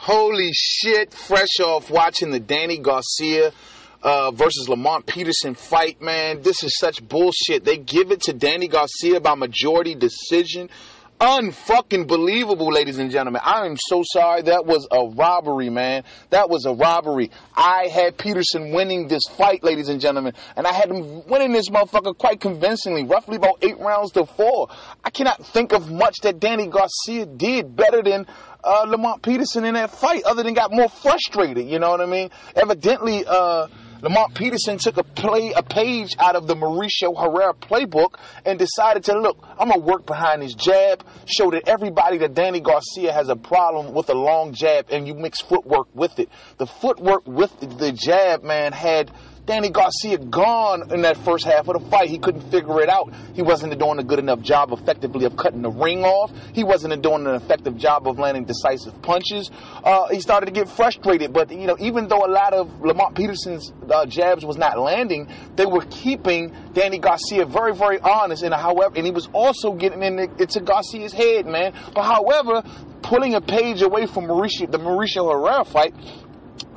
Holy shit, fresh off watching the Danny Garcia versus Lamont Peterson fight, man. This is such bullshit. They give it to Danny Garcia by majority decision. Unfucking believable, ladies and gentlemen. I am so sorry. That was a robbery, man. That was a robbery. I had Peterson winning this fight, ladies and gentlemen, and I had him winning this motherfucker quite convincingly, roughly about 8 rounds to 4. I cannot think of much that Danny Garcia did better than Lamont Peterson in that fight, other than got more frustrated, you know what I mean? Evidently, Lamont Peterson took a page out of the Mauricio Herrera playbook and decided to, look, I'm going to work behind his jab, show that everybody that Danny Garcia has a problem with a long jab, and you mix footwork with it. The footwork with the jab, man, had Danny Garcia gone in that first half of the fight. He couldn't figure it out. He wasn't doing a good enough job effectively of cutting the ring off. He wasn't doing an effective job of landing decisive punches. He started to get frustrated. But, you know, even though a lot of Lamont Peterson's jabs was not landing, they were keeping Danny Garcia very, very honest. And he was also getting into Garcia's head, man. But however, pulling a page away from the Mauricio Herrera fight,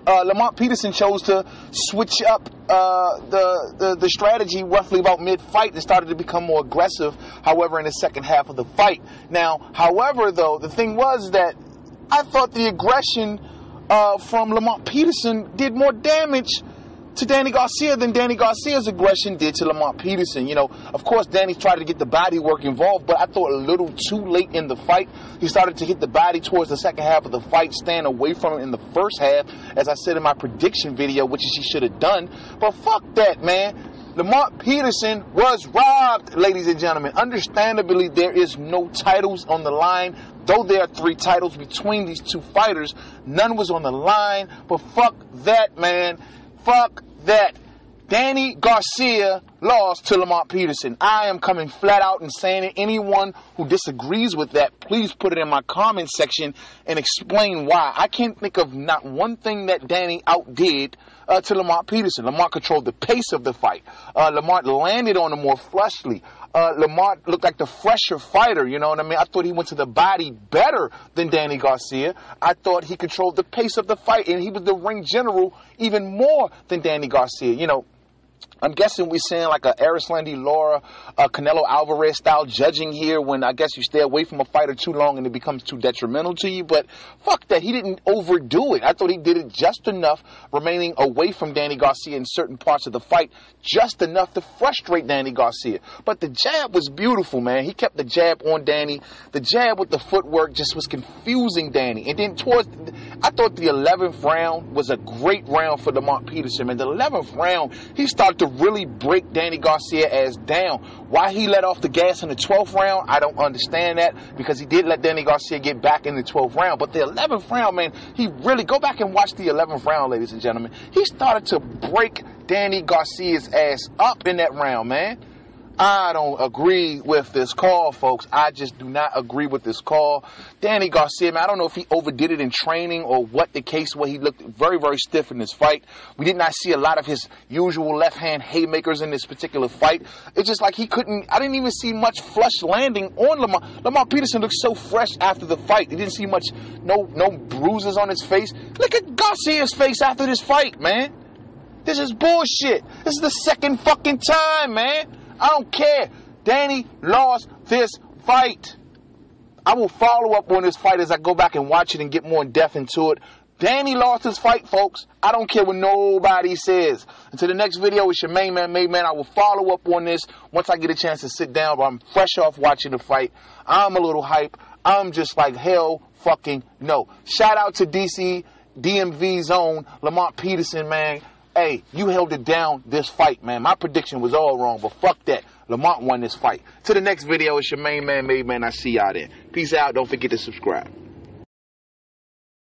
Lamont Peterson chose to switch up the strategy roughly about mid-fight and started to become more aggressive, however, in the second half of the fight. Now, however, though, the thing was that I thought the aggression from Lamont Peterson did more damage to Danny Garcia than Danny Garcia's aggression did to Lamont Peterson. You know, of course, Danny tried to get the body work involved, but I thought a little too late in the fight. He started to hit the body towards the second half of the fight, staying away from it in the first half, as I said in my prediction video, which he should have done. But fuck that, man. Lamont Peterson was robbed, ladies and gentlemen. Understandably, there is no titles on the line. Though there are 3 titles between these 2 fighters, none was on the line. But fuck that, man. Fuck that. Danny Garcia lost to Lamont Peterson. I am coming flat out and saying it. Anyone who disagrees with that, please put it in my comment section and explain why. I can't think of not one thing that Danny outdid to Lamont Peterson. Lamont controlled the pace of the fight. Lamont landed on him more flushly. Lamont looked like the fresher fighter, you know what I mean? I thought he went to the body better than Danny Garcia. I thought he controlled the pace of the fight, and he was the ring general even more than Danny Garcia. You know, I'm guessing we're seeing like a Arislandi Lara, Canelo Alvarez style judging here, when I guess you stay away from a fighter too long and it becomes too detrimental to you. But fuck that. He didn't overdo it. I thought he did it just enough, remaining away from Danny Garcia in certain parts of the fight, just enough to frustrate Danny Garcia. But the jab was beautiful, man. He kept the jab on Danny. The jab with the footwork just was confusing Danny. And then I thought the 11th round was a great round for Lamont Peterson, man. The 11th round, he started to really break Danny Garcia ass down. Why he let off the gas in the 12th round, I don't understand that, because he did let Danny Garcia get back in the 12th round. But the 11th round, man, he really, go back and watch the 11th round, ladies and gentlemen. He started to break Danny Garcia's ass up in that round, man. I don't agree with this call, folks. I just do not agree with this call. Danny Garcia, man, I don't know if he overdid it in training or what the case was. He looked very, very stiff in this fight. We did not see a lot of his usual left-hand haymakers in this particular fight. It's just like he couldn't, I didn't even see much flush landing on Lamont. Lamont Peterson looked so fresh after the fight. He didn't see much, no bruises on his face. Look at Garcia's face after this fight, man. This is bullshit. This is the second fucking time, man. I don't care. Danny lost this fight. I will follow up on this fight as I go back and watch it and get more in depth into it. Danny lost his fight, folks. I don't care what nobody says. Until the next video, it's your main man, Made Man. I will follow up on this once I get a chance to sit down, but I'm fresh off watching the fight. I'm a little hype. I'm just like, hell fucking no. Shout out to DC, DMV zone, Lamont Peterson, man. Hey, you held it down this fight, man. My prediction was all wrong, but fuck that. Lamont won this fight. To the next video, it's your main man, Made Man. I see y'all there. Peace out. Don't forget to subscribe.